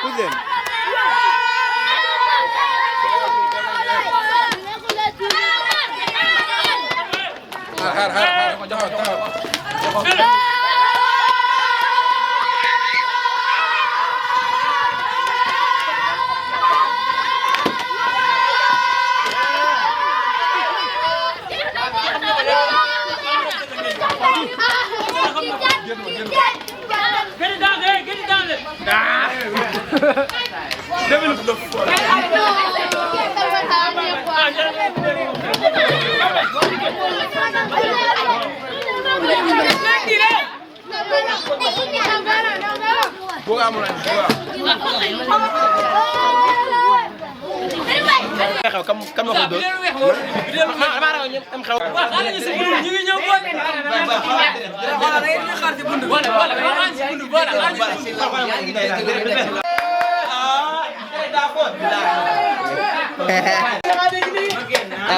cousin. Get it down there, get it down there. Devil of the fuck. Xew kam ma ko dóor ma raw ñëpp am xew Wa xala ñu ci bundu ñu ngi ñëw bon. Wala da ngeen xaar ci bundu. Wala xaar ci bundu wala xaar ci bundu.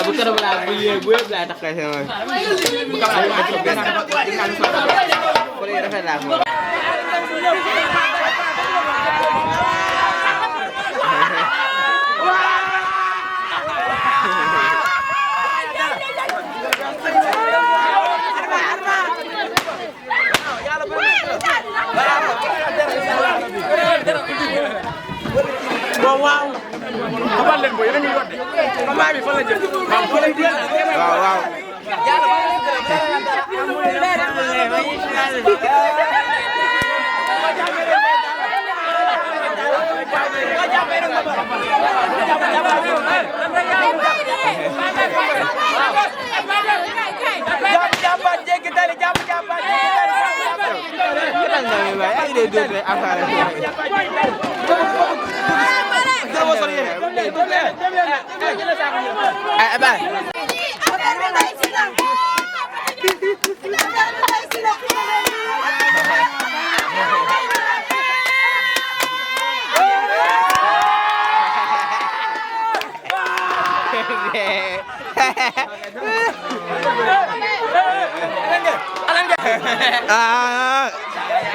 bu keroog laa bu yëpp laa taxee sama bu ko rafet laa ko Wow. Xamal leen boy yéen a ngi yodde. Combat bi fa la jëm. waaw waaw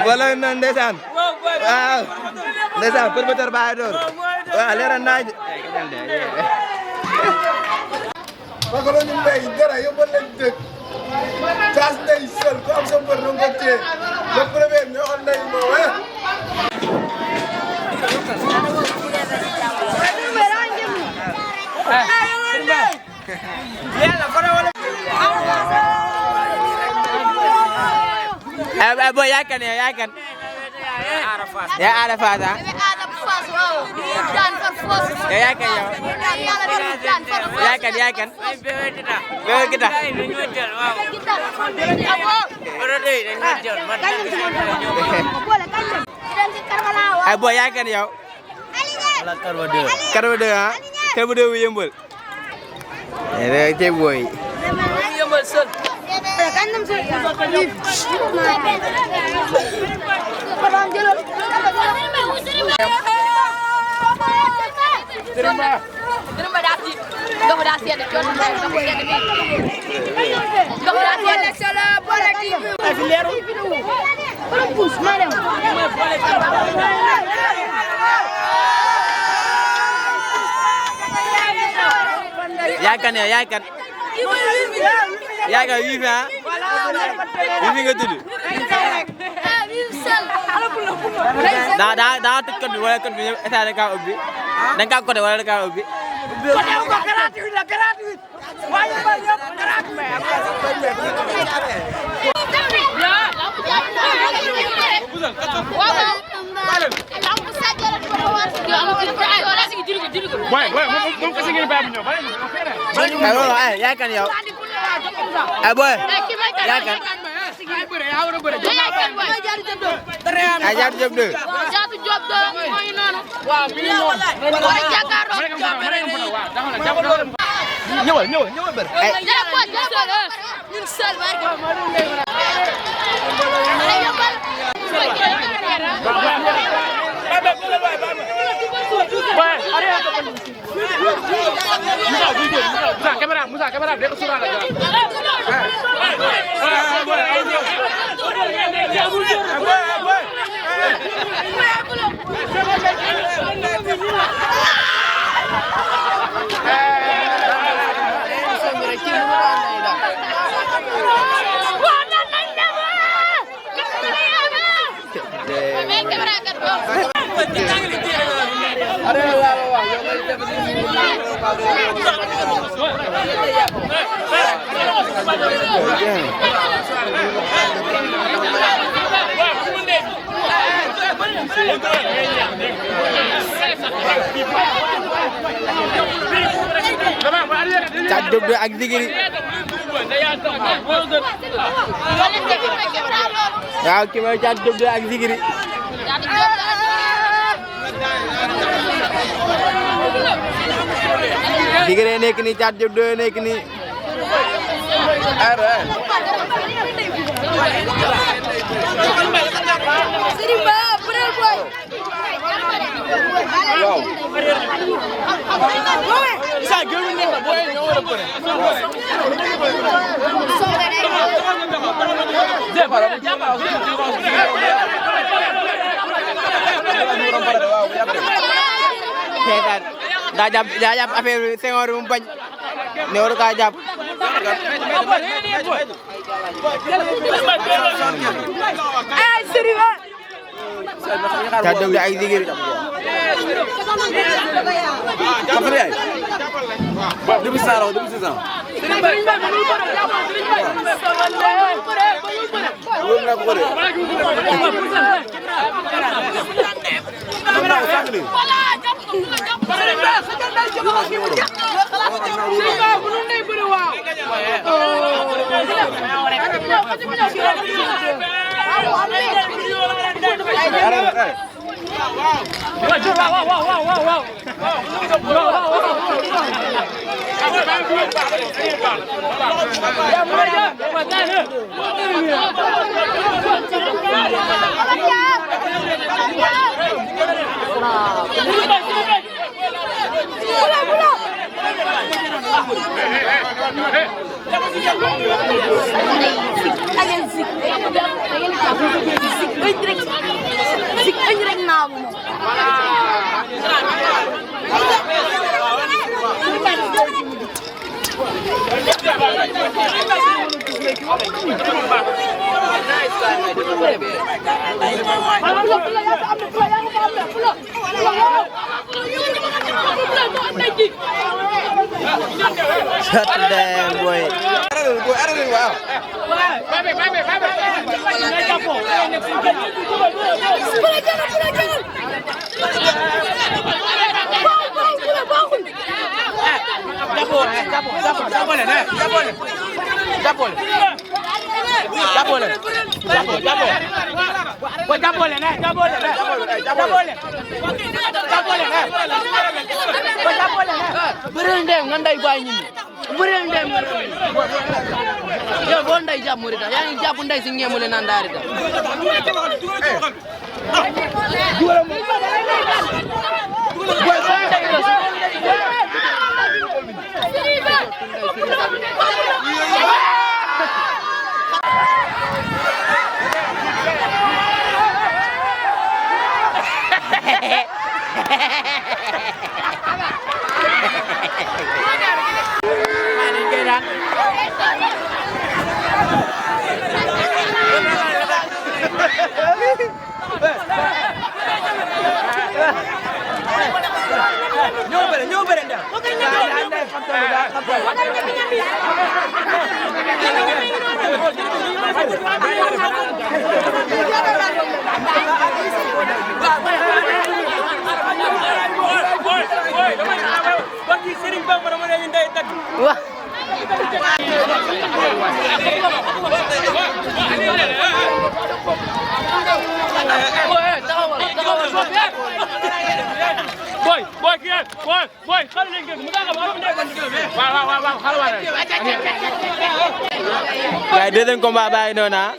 wala na ndeysaan ndeysaan promoteur Baye Dóor waaw leeral naa Bakalo ñu mbay dara yóbbal leen dëkk caas ndey sol ku am sa mbër dong ko téye le premier ñoo xam ndey moo wala boy yakan ya Arafat ya yakan yakan bewe kita boy yakan ya karwade ha karwade yembul ya te boy Yembal sol. Terima kasih. Kamu dah siap dah jual kamu siap ni. Kamu dah siap dah salah boleh di. Afiliero. Kalau pus mana? yakan ya yakan yakan wifi ha wifi nga tudd daa tëj code bi wala code bi état da kaa ubbi da nga kaa codé wala da kaa ubbi Codé ko gratuit la gratuit. Waaye ba yëpp gratuit. yakan yow boy yakan Jaatu Job 2 Jaatu Job 2 mooy noonu. Waaw mi ngi noonu. Mooy jàkkaarloo ñëwal bër ñun seul barke. Musa kamera dia kesuruhan aja. Boy. Cat Diop de ak Zigiri waaw ki mooy Cat Diop de ak Zigiri Zigiri nekk ni Cat Diop de nekk ni Serigne Ba boy waaw Isa gënu nekk boy ñoo wara bëre Seetaan daa jàpp affaire bi Senghor mu bañ ne waru kaa jàpp ay Serigne Cat Diop de ak Zigiri Depuis ça, depuis 6 ans. boy bëreel ndem nga nday bàyyi ñi bëreel ndem yow boo nday jàpp Morita yaa ngi jàpp nday si ngeemule naan daarita ñoo bëre nda boy xal leen ngeen mu daga ba waaw xal wala gaay deuxième combat baay noona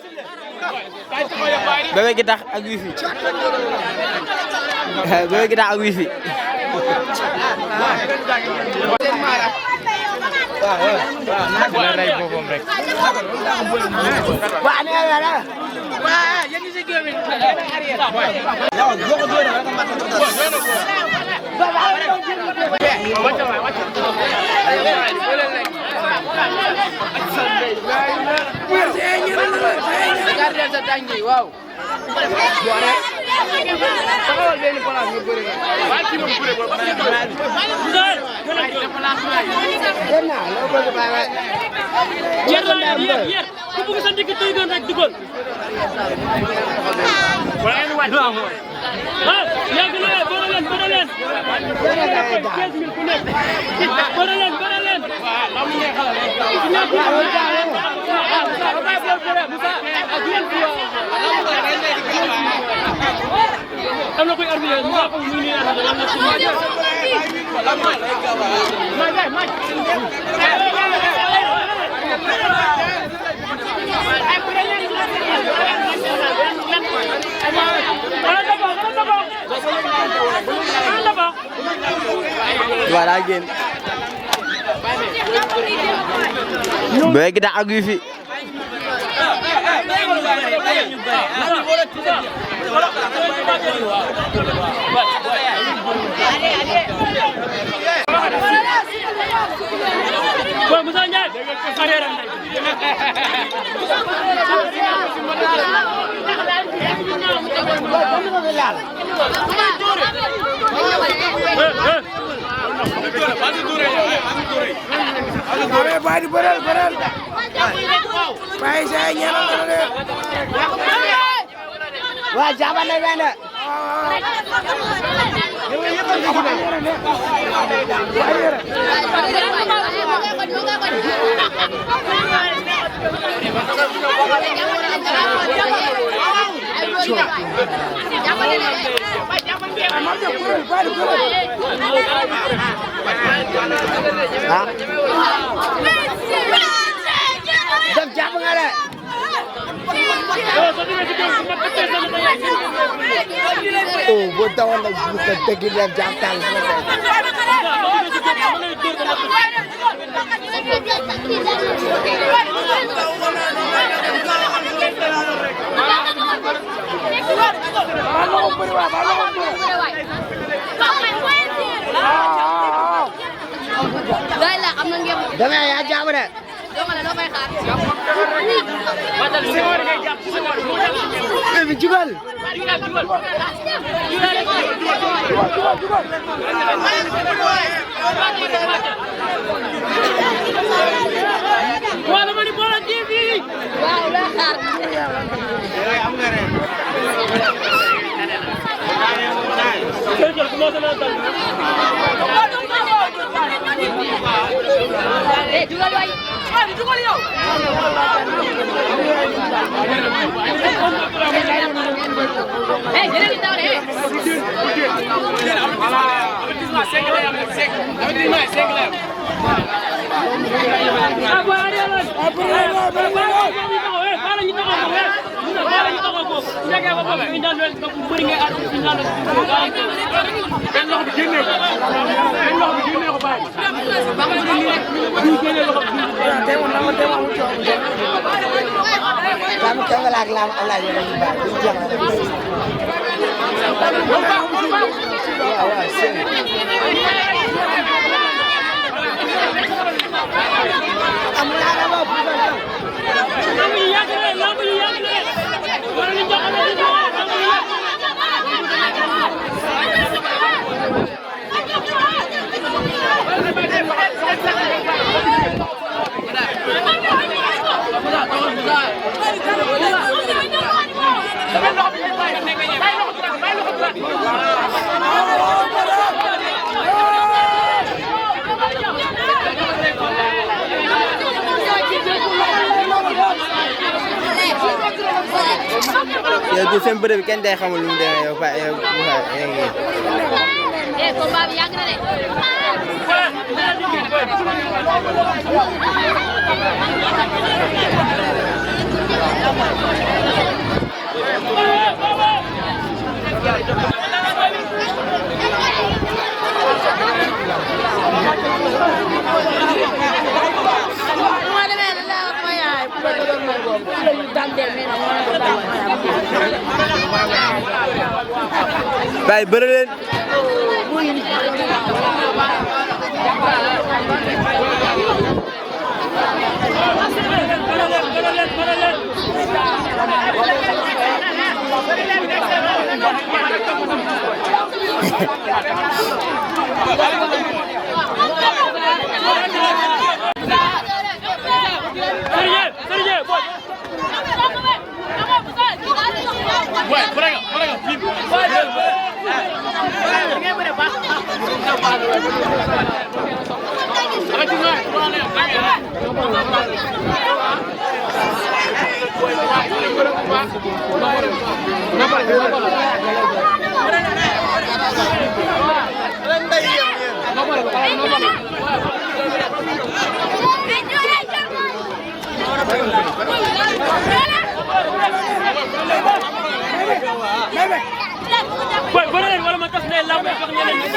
Bébé Guitax ak Wifi Bébé Guitax ak Wifi la ray boppam rek wa ne la wa yéen ci géew Gardel sa tangi waaw taxawal benn place nga bëri waaye kii moom bëri boobu naa loo bëgg bàyyi waay yer ku bëgg sa ndigg tey doon rek dugal wala ngeen wàcc ah yàgg na bëri leen 15 000 ku nekk bëri leen am na koy arbitre ñu ko ñu ni am na ci voilà génn bëgg da ak wi fi Boy Moussa Ndiaye carrière am Badi beral Bayi saya nyala de waa jaba na benn Def jàpp nga de oh boo tawoon nag bu ko dëgg def jàpp tàng Doy la am na ngeen dama yaa jàpp de doo fay xaar bi jugal wala ma ni Baol TV waaw loo xaar jugal waay jugal yow jërëjëf taw de kamu kengal ak lam Allah ya rabbi ba di jam yow du seen bërëb kenn day xamul lu mu demee yow fa yow combat bi yàgg na de bay bëre leen Para Boy, boleh wala ma tas ne lamb jox ñeneen ñi.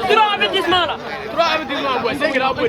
3 avertissement la. 3 avertissement boy, c'est grave boy.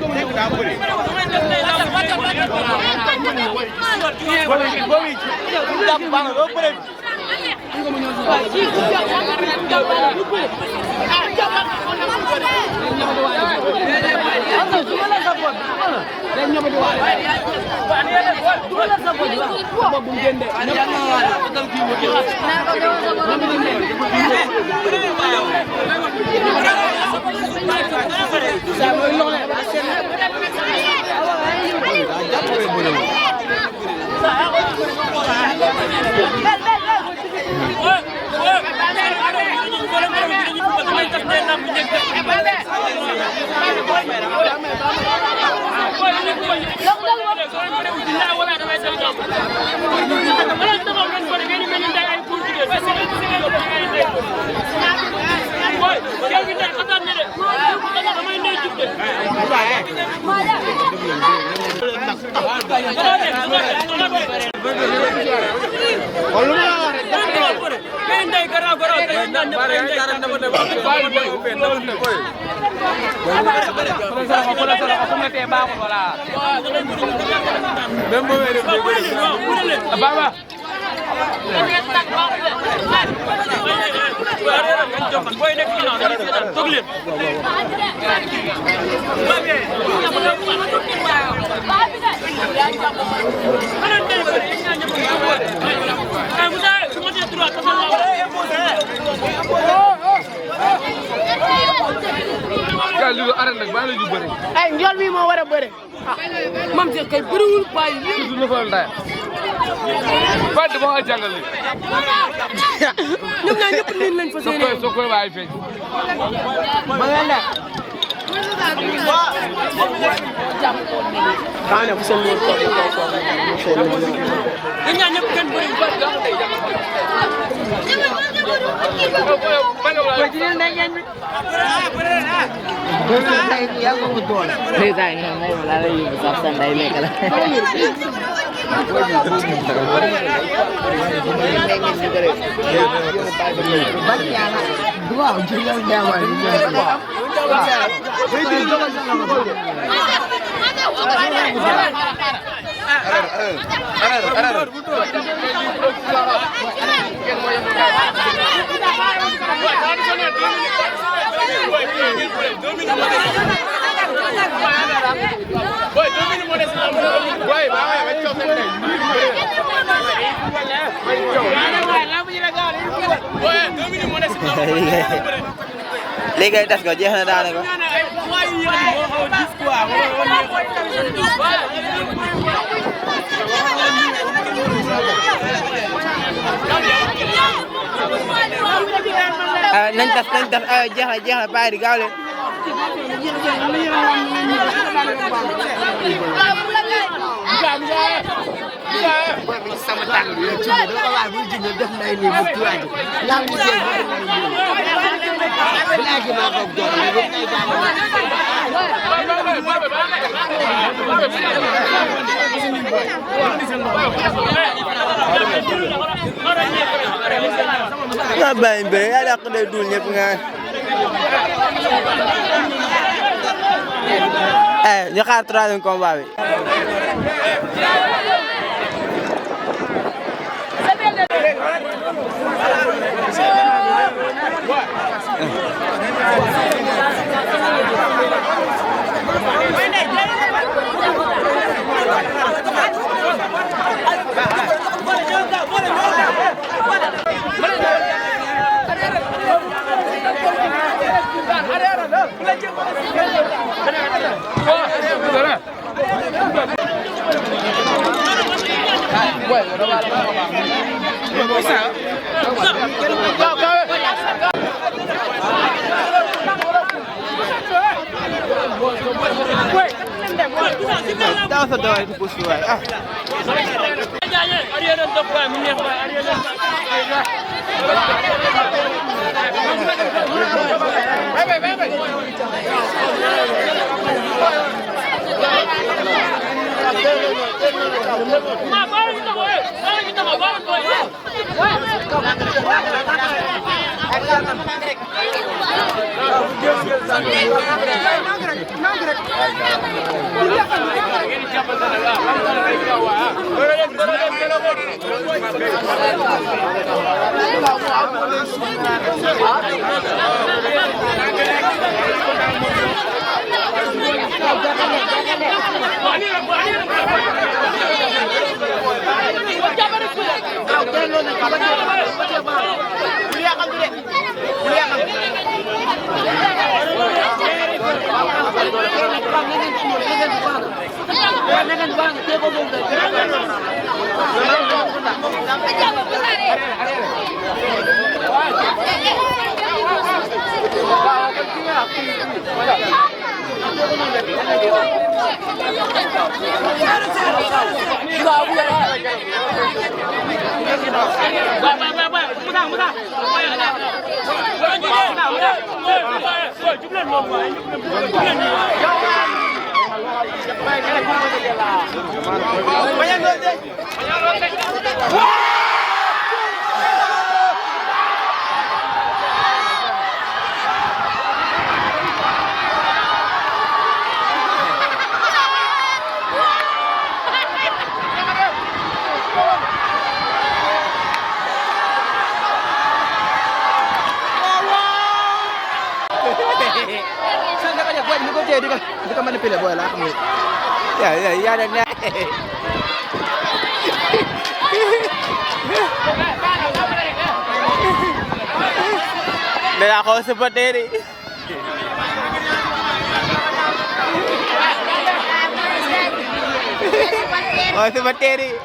ay njool mi moo war a bëre mam ci kay bëriwul bay yi du la fa nday ba de ba jangal ni ñoom ñaa ñëpp nit lañ fa seen so koy bay feñ ma nga ndak kaana fu seen mo ko ñaa ñëpp kenn bëri ba da day léegi tas ko jeex na daanaka nañ tas jeex na bàyyi di gaaw leen sama tàng bi ci dafa waay bu jigné def nay ni mu tuaji la mu jël bilagi ma ko do nga bàyyi mbéy yaa dàq day dul ñëpp nga ñu xaar troisième combat bi daa sa doy di pousse waay ah ariya leen topp waay mu neex waay ariya leen di ka manipulate boy la xam ya da ne Nila ako supporter eh. Oh, supporter eh.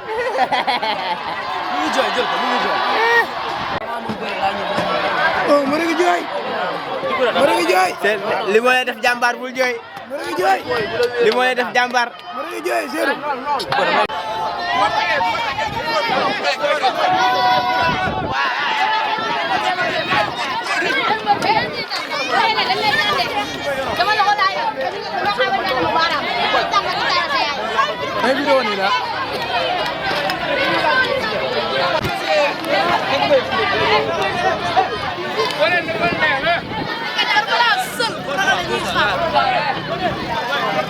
Oh, mari nga jooy. Mari nga jooy. Li mo lay def jàmbaar bul jooy. Mari nga jooy. Li mo lay def jàmbaar. Mari nga jooy, zéro. Ay video ni la.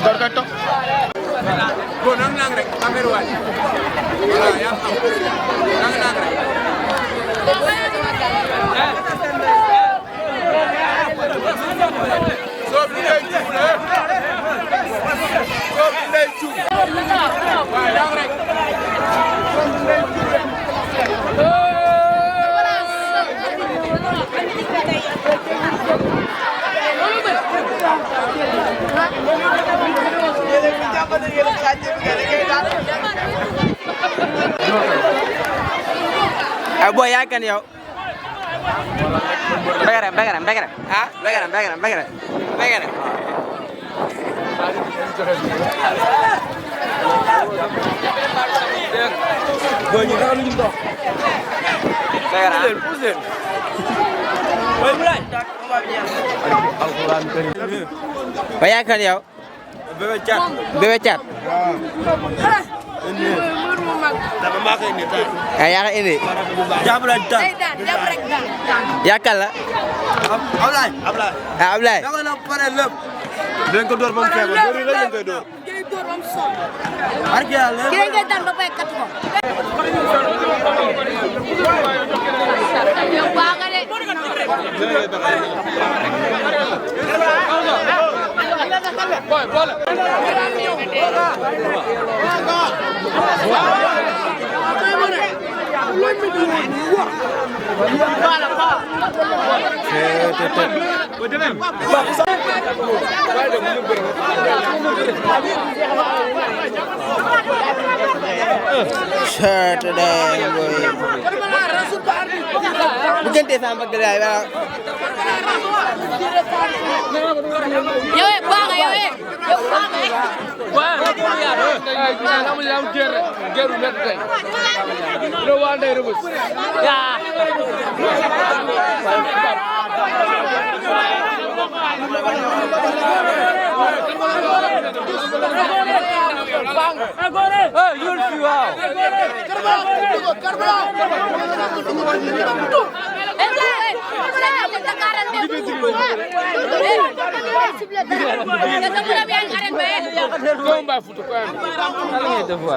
Berkato. Go nang rek kamera waay. Wala ya xam. Nang rek. So bi lay jufle. So bi lay juf. Wa nang rek. Boy ya kan yow. Begaram. Ha? Begaram. Boy ñu daal ñu dox. Begaram. Pousse. Boy mulai. Alquran karim. Boy ya kan yow. Bébé Thiat. Dama maa koy indi tey. Yaa koy indi. jàpp la tey. Yaakaar la. Ablaye. Ablaye. da nga na pare lépp. dinañ ko door ba mu feebar door yi lañ koy door. barke Yàlla. Kii ngay daan ba fay kat ko. Yow baax nga de. boy boole Bukan sama bagay. Yow baax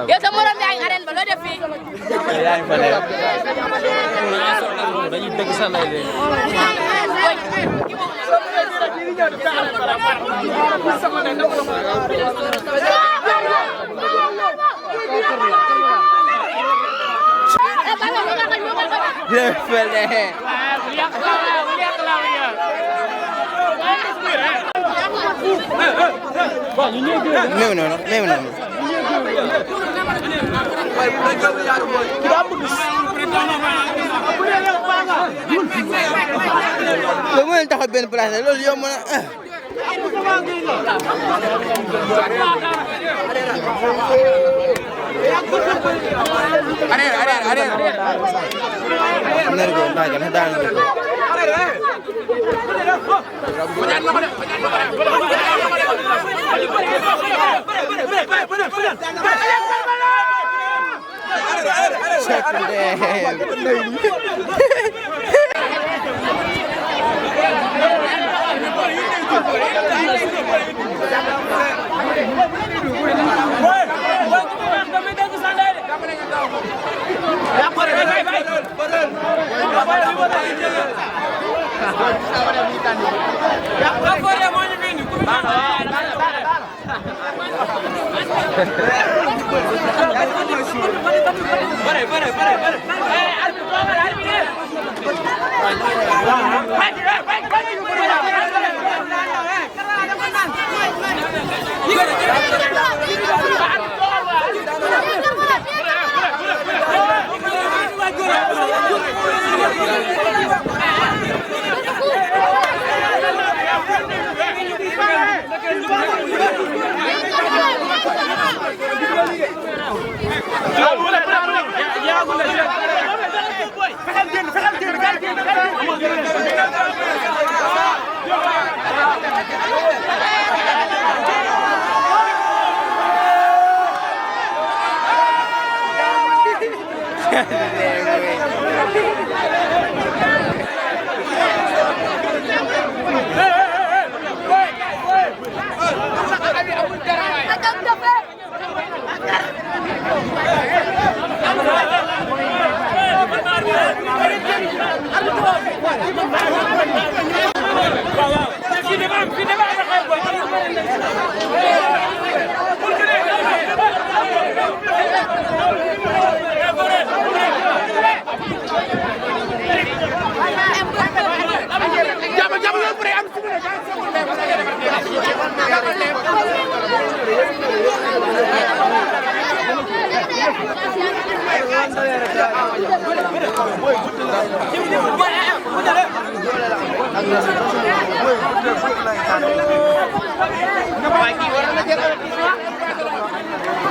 Yo sa morom yaa ngi arène ba loo def fii dañuy dëgg sa lay de Lu mo taxaw benn place loolu yomb na nergo bagal daan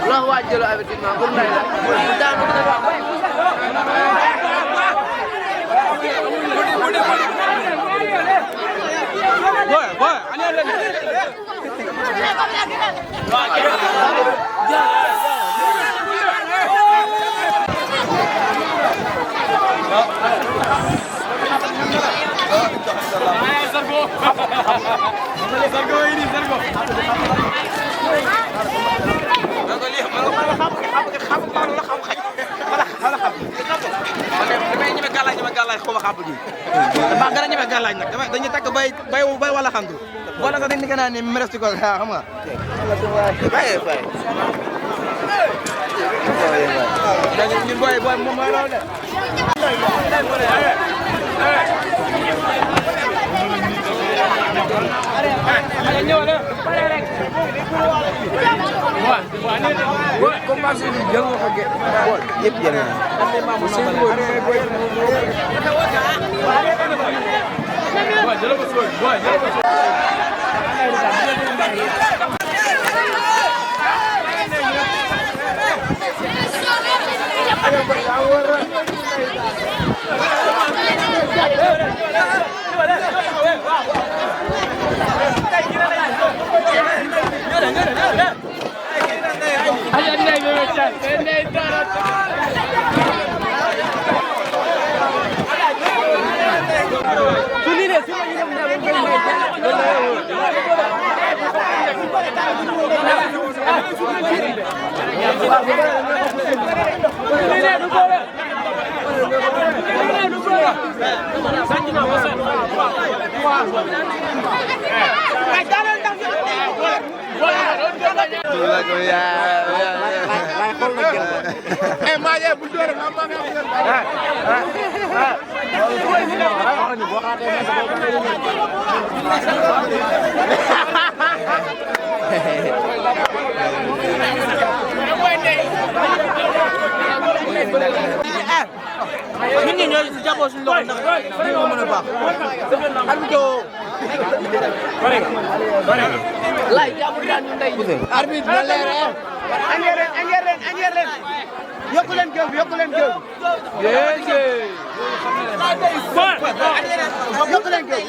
Lo waajal avertissement pour nday dañu takk bay wala xandu wala ko dañu kana ni merci ko xam nga bay ñu boy moom mooy loolu de ñun ñi ñooy jàppoo suñu loxo ndax ñu mën a baax arbitre lay jàpp daan ñu ndey arbitre na leer añeer leen yokku leen géew bi yokku leen géew yokku leen géew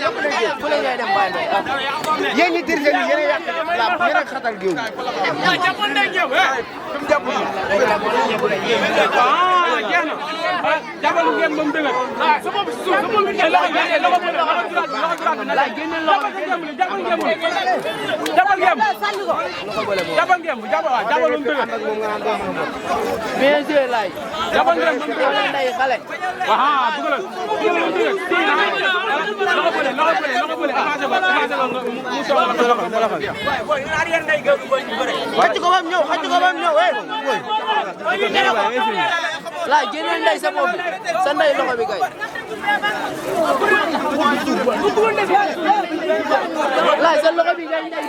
fu leen ngay dem bàyyi yéen ñi dirige ni yéen a yàq la yéen a xatal géew jàppal ndey géew jàpp jàppal ngeen moom dëgg sa bopp suuf sa bopp loxo bien sûr lay jàppal ngeen moom dëgg ndey xale aha dugal xacc ko bam ñëw la génnal ndey sa bopp sa ndey loxo bi kay la sa loxo bi kay ndey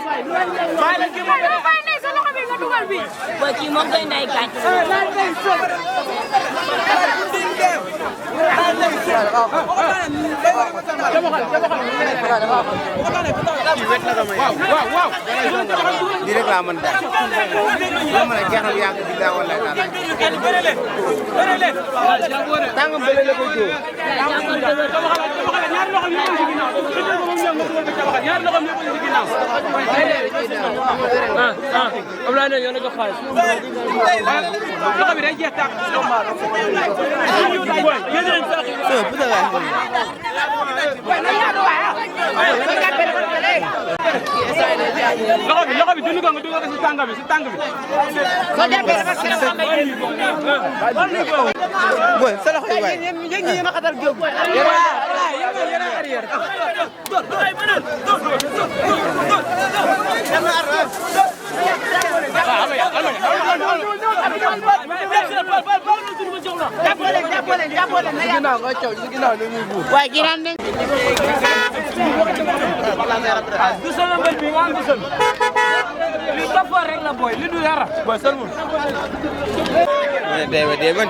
fay la ki mo fay ndey sa loxo bi nga dugal bi ba ci moom kay ndey kañ la ndey so waaw di rek la mën def la mën jeexal yàgg bi da wala tangam bële la ko jóo ñaar loxo ñu ci ginnaaw ñaar loxo ñu ci ginnaaw Abdoulaye ne yoona jox xaalis loxo bi day jeex tak loxo bi dund ko nga dugal ko si tàng bi soo jàppee dafa si boy sa loxo yi waay yéen ñi ma xatal jóg yéen arrière waaye gi naan du solo mbel bi nga du solo li topo rek la boy li du dara boy sel mun de ban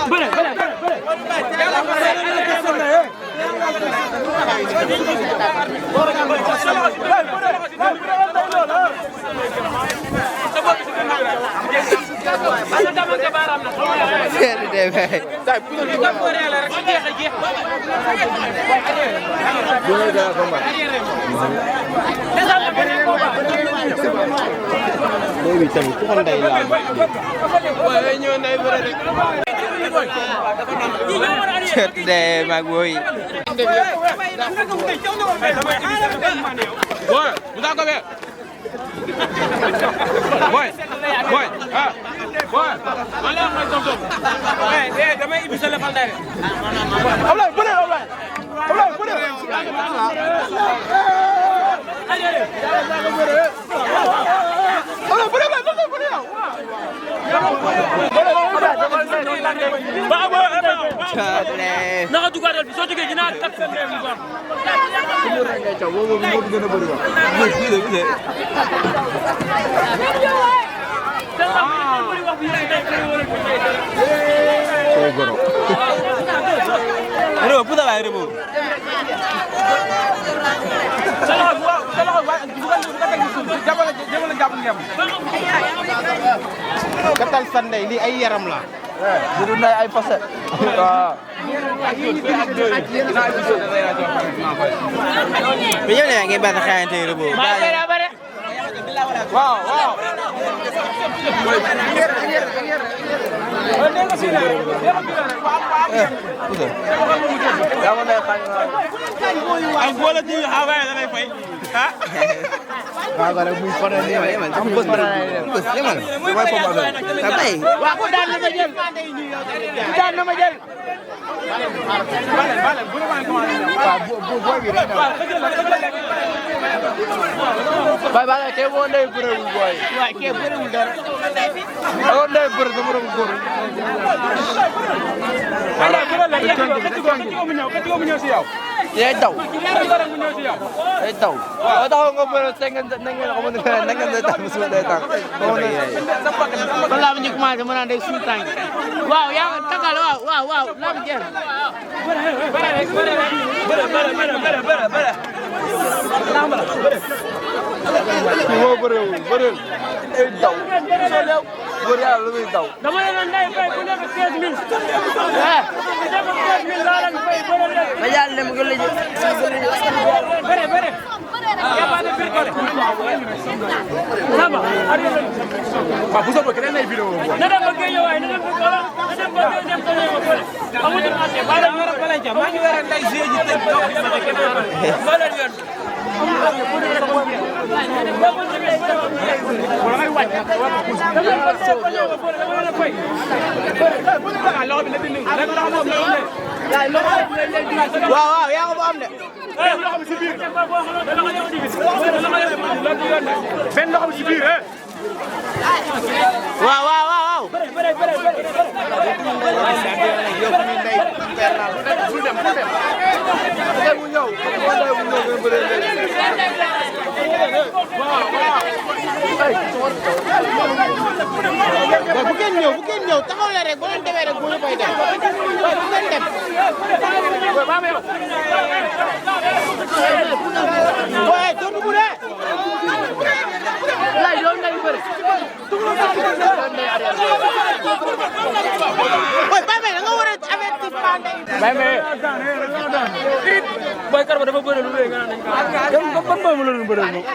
bëre de mag boy boy udah ko be boy ah boy ala ma tom tom damay ibi sa lefal dare Ablaye bëre Ablaye naka dugaral bi soo jógee dinaa tak sa ndey bu baax Rebo puta la rebo. Salah Katal Sunday lii ay yaram la. bu dul ay fas. waaw. bi ñëw ne ngeen baal a xaayante yi rëbb. waaw waaw. Bye bye, ke wonde bërewul boy. Waay ke bërewul dara. Wonde bërë dama doon góor. Ala ko mu ñëw si yow. Day daw. Day daw. Waaw taxaw nga bërë na ngeen ko mën a na ngeen day tax su day tax. Balaa ñu commencé mu naan day suul tànk. Waaw yaa nga tagal waaw waaw lam jeex. moo bëriwul bëriwul day daw soo dew bëri yàlla lu muy daw. dama leen doon day fay ku nekk 15000. ku nekk 15000 laa leen fay bëri leen. ma yàlla dem nga lëjë. bëri. Yapaate bir ko de. Samba. waaw bu soobee keneen ay vidéo boobu. na dem ba Guèye waay na dem ba Kola na dem ba deuxième semaine ba Kola. amuñu marché ba la war a bala jam maa ngi war a nday jeu ji teg dox bi ma nekk ba leen yoon. waaw waaw yaa ko fa am de. benn loxo bi si biir benn loxo bi si biir waaw waaw waaw. bu kenn ñëw taxaw la rek boo leen demee rek boo ñu koy dem bu kenn dem. waaye doo dugg de. laaj loolu ngay bëri. ooy Baye Mbaye da nga war a avertir Baye Mbaye boy Karba dafa bëre lu rëy nga naan dañ ko ban boy mu la doon bëreel moom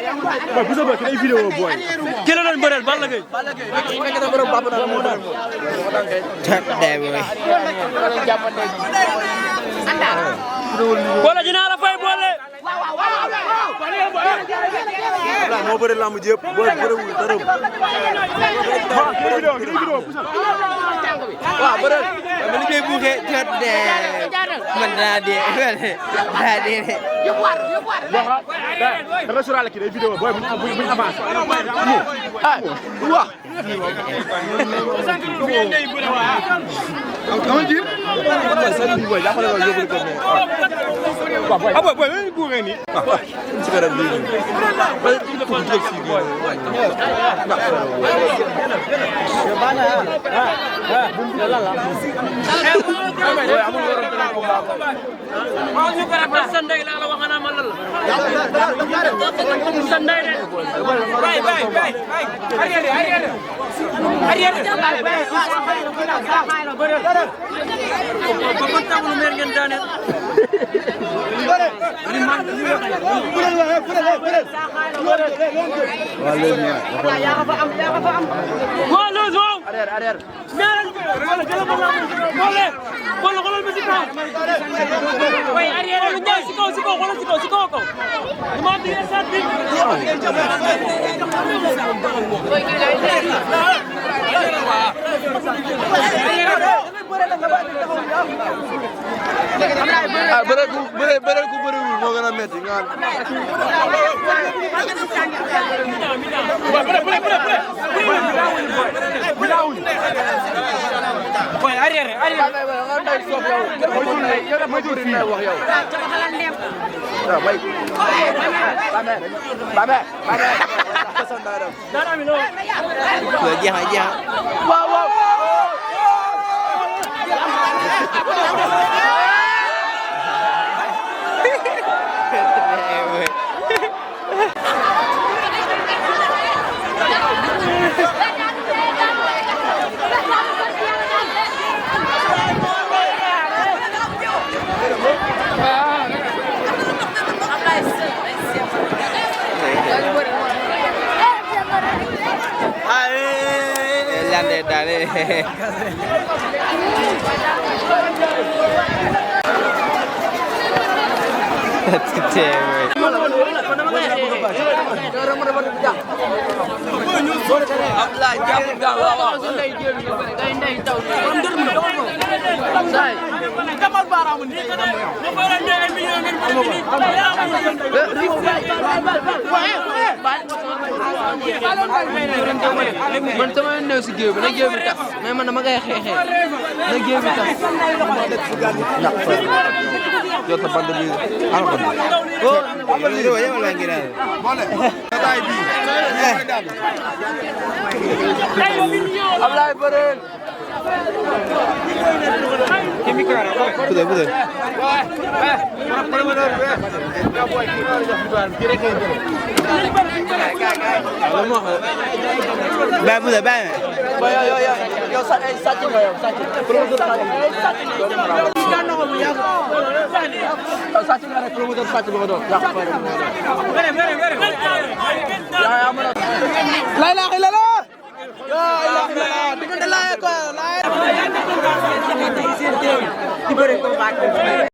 boy bu soobee ki day vidéo boy ki la doon bëreel Balla Gaye nekk na borom papa na mo doon day boy boole dinaa la fay boole moo bëri lamb ji yëpp boo bëriwul dara. waaw bëri na li koy buuxee jot de man daa dee daa dee de. da nga sóoraale kii day vidéo booy buñ avancé. ah waaw. dama ji. ah booy booy lan buuxee nii. ci kanam bii ñu ko rafet sa ndey laa la wax na ma lan la sa ndey de bay arrière ba man taxul mer ngeen daane arrière xoolal ba si kaw way arrière lu ñëw si kaw xoolal si kaw dama di sat bi bëre ku bëriwul moo gën a métti nga boy arrière allez. man sama yoon néew si géew bi na géew bi tas mais man dama koy xeexee na géew bi tas. Jot na band bi ala ko. Oh, yow la ngi daal. Tay bi. Ablaye Bëreel. Pude. Ba pude ba. Yo sàcc nga yow sàcc. Promoteur sàcc nga rek promoteur sàcc ba nga doon. La ilaha illallah. Ya ilaha illallah. Diggante laay ko laay. Di bëre ko baat.